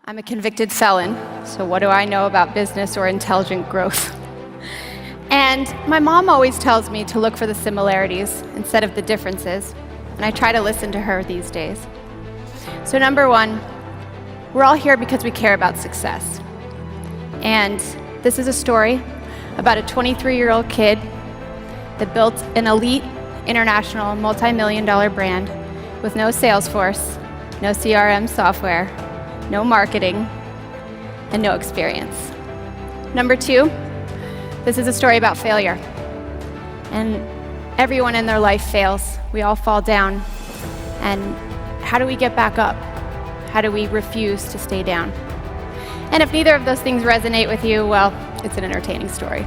I'm a convicted felon, so what do I know about business or intelligent growth? And my mom always tells me to look for the similarities instead of the differences, and I try to listen to her these days. So number one, we're all here because we care about success. And this is a story about a 23-year-old kid that built an elite international multi-million-dollar brand with no sales force, no CRM software, no marketing, and no experience. Number two, this is a story about failure. And everyone in their life fails. We all fall down. And how do we get back up? How do we refuse to stay down? And if neither of those things resonate with you, well, it's an entertaining story.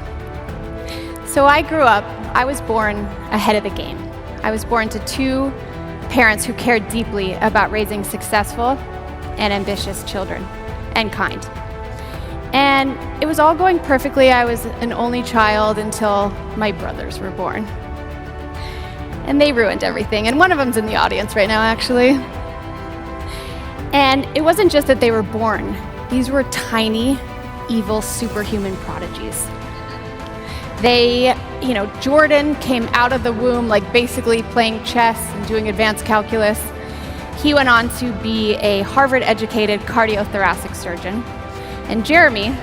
So I grew up, I was born ahead of the game. I was born to two parents who cared deeply about raising successful and ambitious children, and kind. And it was all going perfectly. I was an only child until my brothers were born. And they ruined everything. And one of them's in the audience right now, actually. And it wasn't just that they were born. These were tiny, evil, superhuman prodigies. Jordan came out of the womb like basically playing chess and doing advanced calculus. He went on to be a Harvard-educated cardiothoracic surgeon. And Jeremy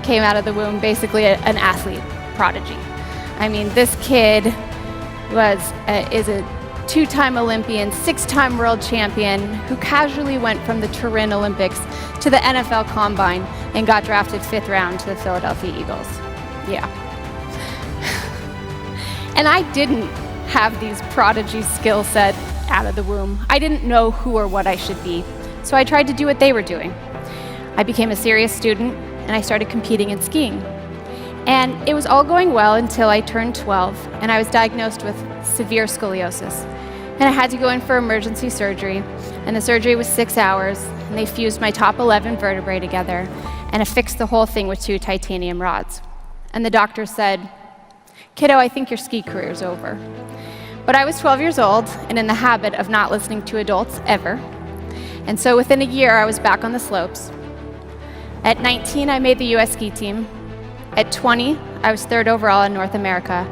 came out of the womb basically an athlete prodigy. I mean, this kid is a two-time Olympian, six-time world champion who casually went from the Turin Olympics to the NFL Combine and got drafted 5th round to the Philadelphia Eagles. Yeah. And I didn't have these prodigy skill set out of the womb. I didn't know who or what I should be, so I tried to do what they were doing. I became a serious student, and I started competing in skiing. And it was all going well until I turned 12, and I was diagnosed with severe scoliosis. And I had to go in for emergency surgery, and the surgery was 6 hours, and they fused my top 11 vertebrae together and affixed the whole thing with 2 titanium rods. And the doctor said, "Kiddo, I think your ski career's over." But I was 12 years old and in the habit of not listening to adults ever. And so within a year, I was back on the slopes. At 19, I made the US ski team. At 20, I was 3rd overall in North America.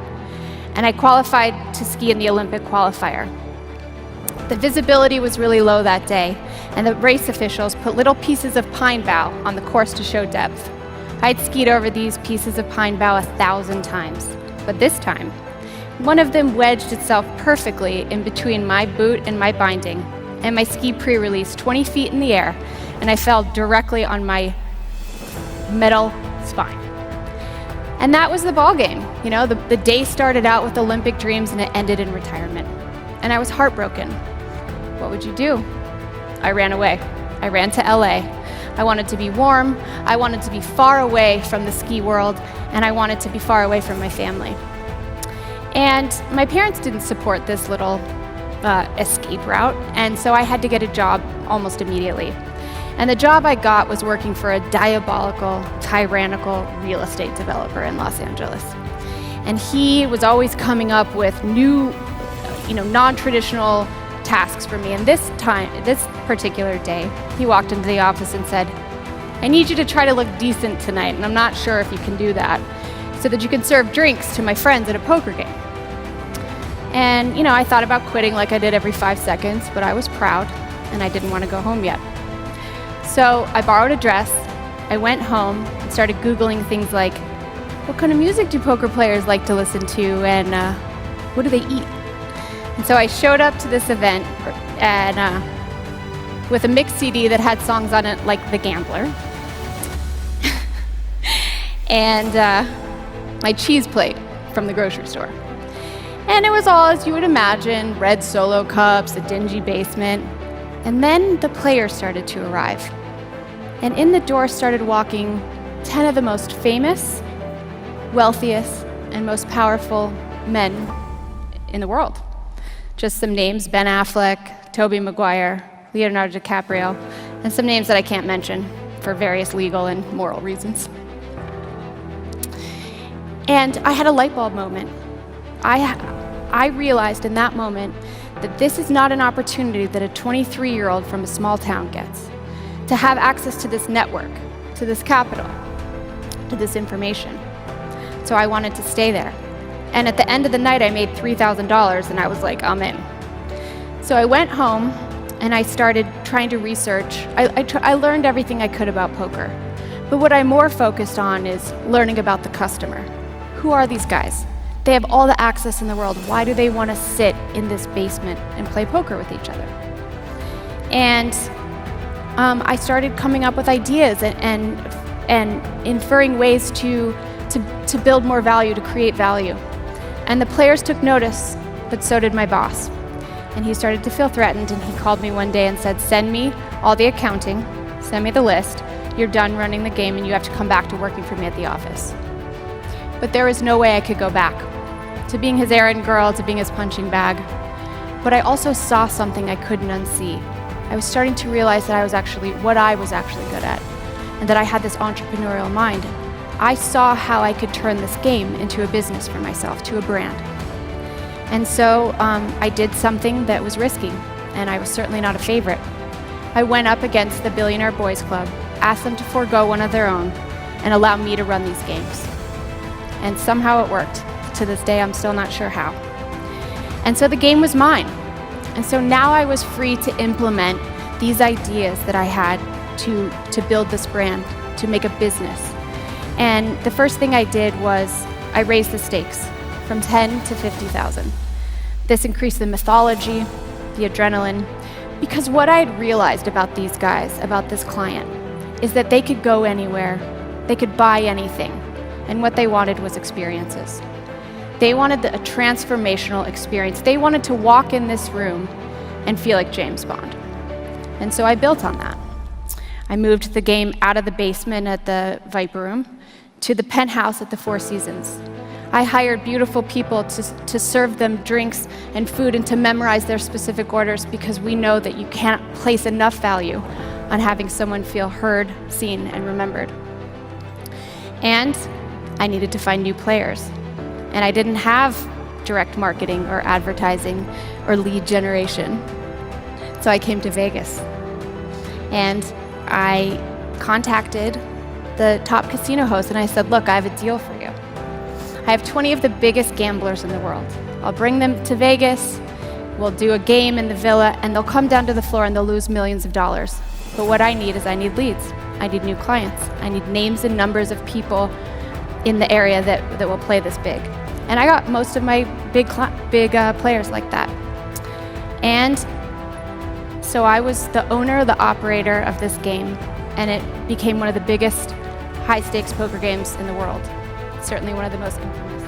And I qualified to ski in the Olympic qualifier. The visibility was really low that day, and the race officials put little pieces of pine bough on the course to show depth. I'd skied over these pieces of pine bough 1,000 times. But this time, one of them wedged itself perfectly in between my boot and my binding, and my ski pre-released 20 feet in the air, and I fell directly on my metal spine. And that was the ball game. The day started out with Olympic dreams and it ended in retirement. And I was heartbroken. What would you do? I ran away. I ran to LA. I wanted to be warm, I wanted to be far away from the ski world, and I wanted to be far away from my family. And my parents didn't support this little escape route, and so I had to get a job almost immediately. And the job I got was working for a diabolical, tyrannical real estate developer in Los Angeles. And he was always coming up with new, non-traditional tasks for me. And this particular day, he walked into the office and said, "I need you to try to look decent tonight, and I'm not sure if you can do that, so that you can serve drinks to my friends at a poker game." And, I thought about quitting like I did every 5 seconds, but I was proud, and I didn't want to go home yet. So I borrowed a dress, I went home, and started Googling things like, what kind of music do poker players like to listen to, and what do they eat? And so I showed up to this event and with a mixed CD that had songs on it like The Gambler, and my cheese plate from the grocery store. And it was all as you would imagine, red Solo cups, a dingy basement. And then the players started to arrive. And in the door started walking 10 of the most famous, wealthiest, and most powerful men in the world. Just some names: Ben Affleck, Tobey Maguire, Leonardo DiCaprio, and some names that I can't mention for various legal and moral reasons. And I had a light bulb moment. I realized in that moment that this is not an opportunity that a 23-year-old from a small town gets. to have access to this network, to this capital, to this information. So I wanted to stay there. And at the end of the night, I made $3,000, and I was like, I'm in. So I went home, and I started trying to research. I learned everything I could about poker. But what I'm more focused on is learning about the customer. Who are these guys? They have all the access in the world. Why do they want to sit in this basement and play poker with each other? And I started coming up with ideas and inferring ways to build more value, to create value. And the players took notice, but so did my boss. And he started to feel threatened, and he called me one day and said, send me all the accounting, send me the list, you're done running the game and you have to come back to working for me at the office. But there was no way I could go back to being his errand girl, to being his punching bag. But I also saw something I couldn't unsee. I was starting to realize that I was actually good at, and that I had this entrepreneurial mind. I saw how I could turn this game into a business for myself, to a brand. And so I did something that was risky, and I was certainly not a favorite. I went up against the Billionaire Boys Club, asked them to forego one of their own, and allow me to run these games. And somehow it worked. To this day, I'm still not sure how. And so the game was mine. And so now I was free to implement these ideas that I had to build this brand, to make a business. And the first thing I did was I raised the stakes from 10 to 50,000. This increased the mythology, the adrenaline, because what I had realized about these guys, about this client, is that they could go anywhere, they could buy anything, and what they wanted was experiences. They wanted a transformational experience. They wanted to walk in this room and feel like James Bond. And so I built on that. I moved the game out of the basement at the Viper Room to the penthouse at the Four Seasons. I hired beautiful people to serve them drinks and food and to memorize their specific orders, because we know that you can't place enough value on having someone feel heard, seen, and remembered. And I needed to find new players. And I didn't have direct marketing or advertising or lead generation. So I came to Vegas. And I contacted the top casino host and I said, look, I have a deal for you. I have 20 of the biggest gamblers in the world. I'll bring them to Vegas, we'll do a game in the villa, and they'll come down to the floor and they'll lose millions of dollars. But what I need is I need leads. I need new clients. I need names and numbers of people in the area that will play this big. And I got most of my big players like that. And so I was the owner, the operator of this game, and it became one of the biggest high-stakes poker games in the world. Certainly one of the most infamous.